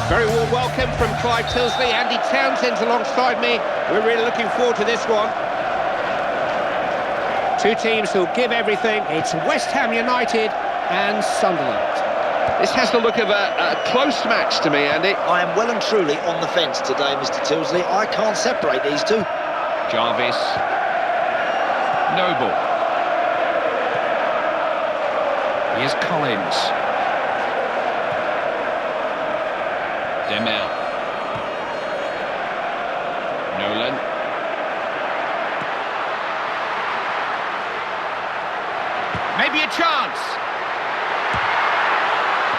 Very warm welcome from Clive Tilsley. Andy Townsend's alongside me. We're really looking forward to this one. Two teams who'll give everything. It's West Ham United and Sunderland. This has the look of a close match to me, Andy. I am well and truly on the fence today, Mr. Tilsley. I can't separate these two. Jarvis. Noble. Here's Collins. Demel. Nolan. Maybe a chance.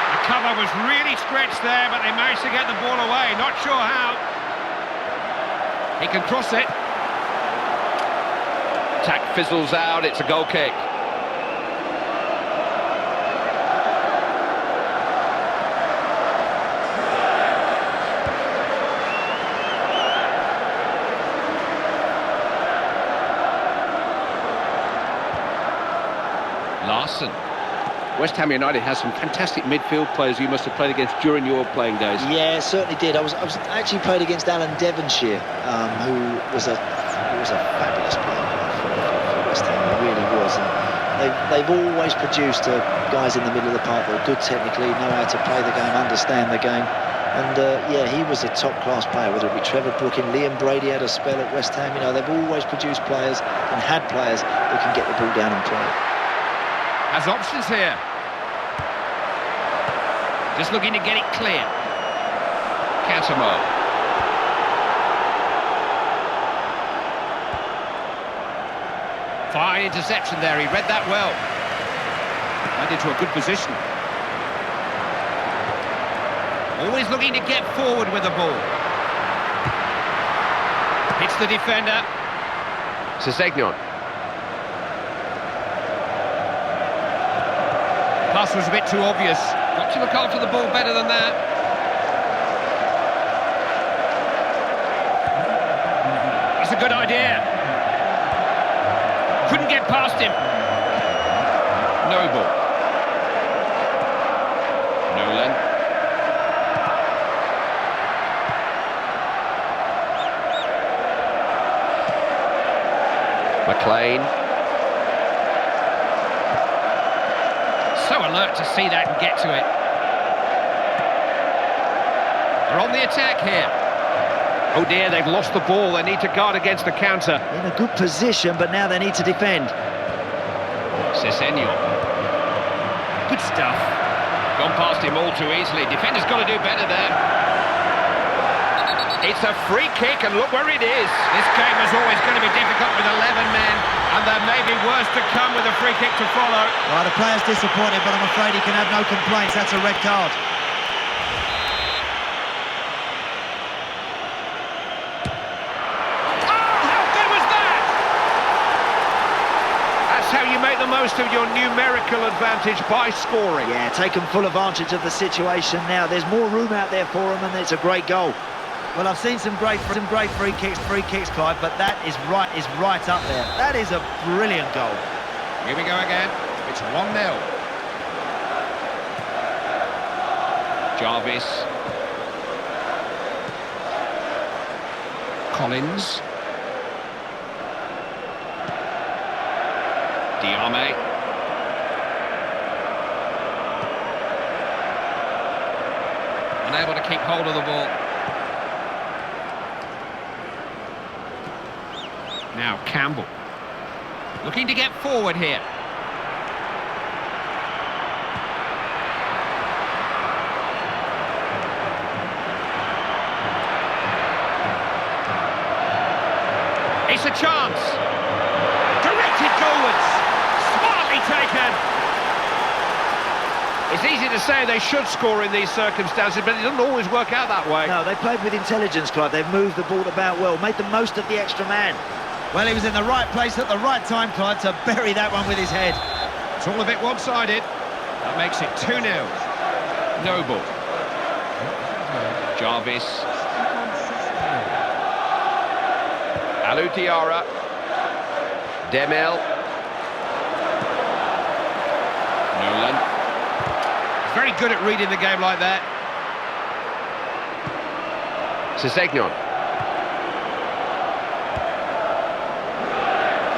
The cover was really stretched there, but they managed to get the ball away. Not sure how. He can cross it. Attack fizzles out, it's a goal kick. Larson. West Ham United has some fantastic midfield players you must have played against during your playing days. Yeah, certainly did. I was actually played against Alan Devonshire, who was a fabulous player for West Ham. He really was. And they've always produced guys in the middle of the park that are good technically, know how to play the game, understand the game. And yeah, he was a top-class player, whether it be Trevor Brooking, Liam Brady had a spell at West Ham. You know, they've always produced players and had players who can get the ball down and play. Has options here. Just looking to get it clear. Catamo. Fine interception there, he read that well. Went into a good position. Always looking to get forward with the ball. Hits the defender. Sessegnon. Pass was a bit too obvious. Got to look after the ball better than that. That's a good idea. Couldn't get past him. Noble. Nolan. McLean. So alert to see that and get to it. They're on the attack here. Oh dear, they've lost the ball. They need to guard against the counter. In a good position, but now they need to defend. Sessegnon. Good stuff. Gone past him all too easily. Defender's got to do better there. It's a free kick, and look where it is. This game is always going to be difficult with 11 men, and there may be worse to come with a free kick to follow. Well, the player's disappointed, but I'm afraid he can have no complaints. That's a red card. How you make the most of your numerical advantage by scoring. Yeah, taken full advantage of the situation now. There's more room out there for them, and it's a great goal. Well, I've seen some great free kicks, Clive, but that is right up there. That is a brilliant goal. Here we go again. It's 1-0. Jarvis. Collins. Diame. Unable to keep hold of the ball. Now Campbell. Looking to get forward here. It's a chance. Directed goalwards. Smartly taken. It's easy to say they should score in these circumstances, but it doesn't always work out that way. No, they played with intelligence, Clive. They've moved the ball about well, made the most of the extra man. Well, he was in the right place at the right time, Clive, to bury that one with his head. It's all a bit one-sided. That makes it 2-0. Noble. Jarvis. Alou Diarra. Demel. Nolan. Very good at reading the game like that. Sessegnon.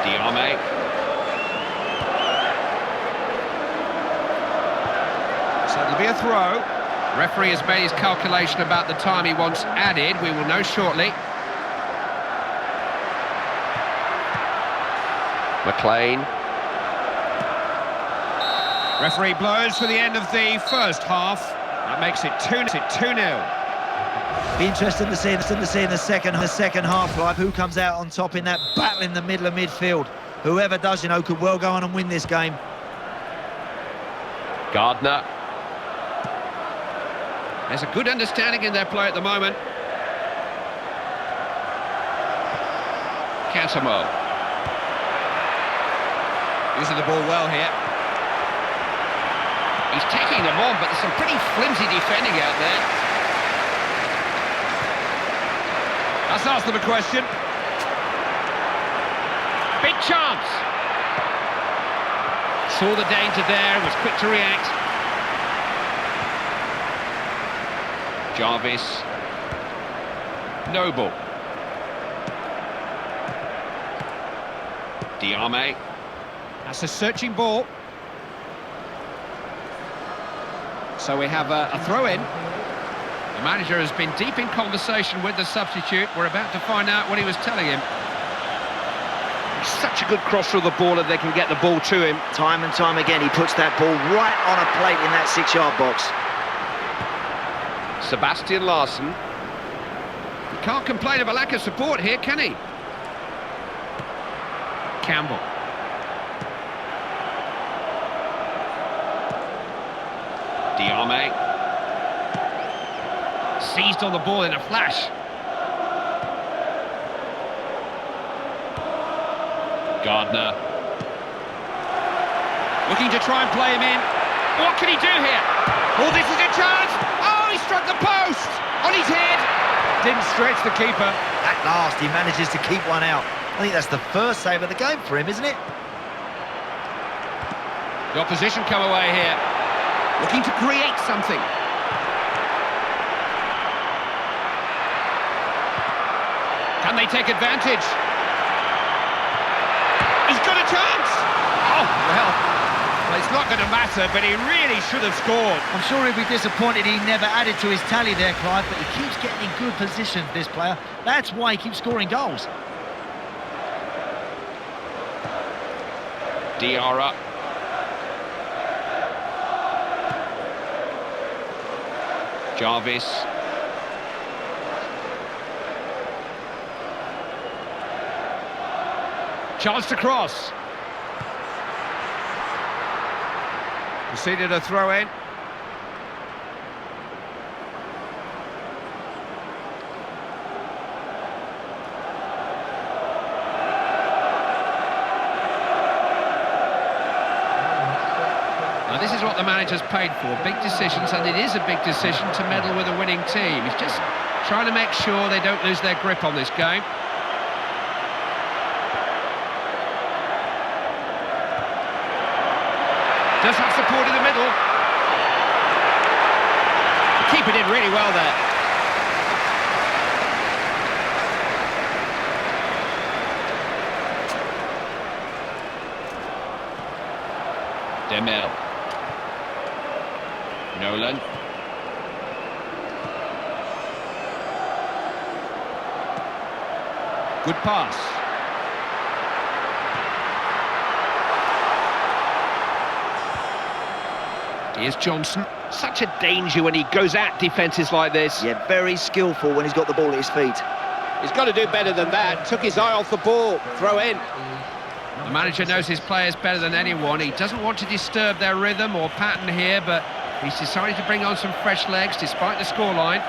Diame. So it'll be a throw. Referee has made his calculation about the time he wants added. We will know shortly. McLean. Referee blows for the end of the first half. That makes it 2-0. Be interesting to see in the second half, Clive, who comes out on top in that battle in the middle of midfield. Whoever does, you know, could well go on and win this game. Gardner. There's a good understanding in their play at the moment. Cansamo. Using the ball well here. He's taking them on, but there's some pretty flimsy defending out there. Let's ask them a question. Big chance. Saw the danger there, was quick to react. Jarvis. Noble. Diame. That's a searching ball. So we have a throw-in. The manager has been deep in conversation with the substitute. We're about to find out what he was telling him. Such a good crosser of the ball, and they can get the ball to him. Time and time again, he puts that ball right on a plate in that 6-yard box. Sebastian Larsson. He can't complain of a lack of support here, can he? Campbell. Diame. Seized on the ball in a flash. Gardner. Looking to try and play him in. What can he do here? Oh, this is a chance! Oh, he struck the post! On his head! Didn't stretch the keeper. At last, he manages to keep one out. I think that's the first save of the game for him, isn't it? The opposition come away here. Looking to create something. Can they take advantage? He's got a chance! Oh, well, it's not going to matter, but he really should have scored. I'm sure he'll be disappointed he never added to his tally there, Clive, but he keeps getting in good positions, this player. That's why he keeps scoring goals. Diarra. Jarvis. Chance to cross. Conceded a throw-in. Now this is what the manager's paid for, big decisions, and it is a big decision to meddle with a winning team. He's just trying to make sure they don't lose their grip on this game. Does have support in the middle. The keeper did really well there. Demel. Nolan. Good pass. Here's Johnson. Such a danger when he goes at defences like this. Yeah, very skillful when he's got the ball at his feet. He's got to do better than that. Took his eye off the ball. Throw in. The manager knows his players better than anyone. He doesn't want to disturb their rhythm or pattern here, but he's decided to bring on some fresh legs despite the scoreline.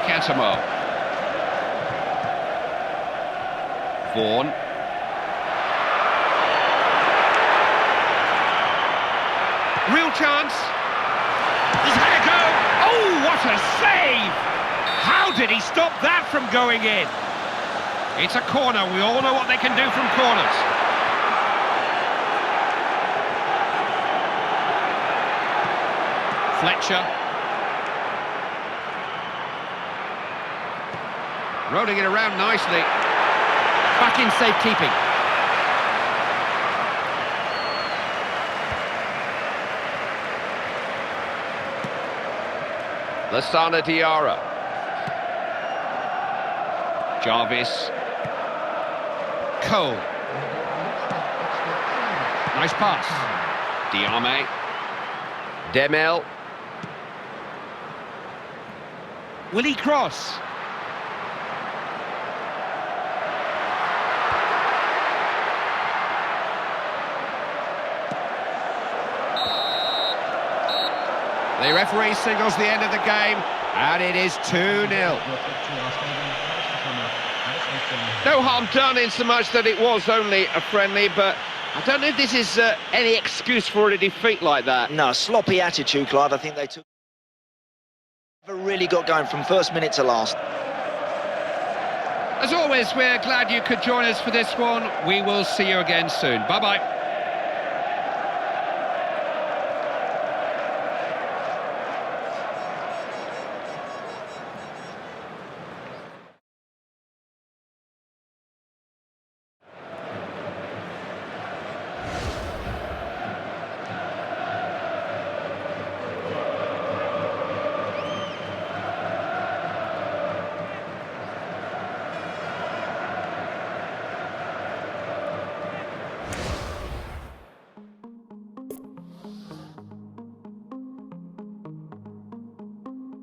Cansamo. Vaughan. Real chance. He's had a go. Oh, what a save! How did he stop that from going in? It's a corner. We all know what they can do from corners. Fletcher. Rolling it around nicely. Back in safekeeping. Lasana Diarra. Jarvis. Cole. Nice pass. Diame. Demel. Will he cross? The referee signals the end of the game, and it is 2-0. No harm done in so much that it was only a friendly, but I don't know if this is any excuse for a defeat like that. No, sloppy attitude, Clive. I think they never really got going from first minute to last. As always, we're glad you could join us for this one. We will see you again soon. Bye-bye.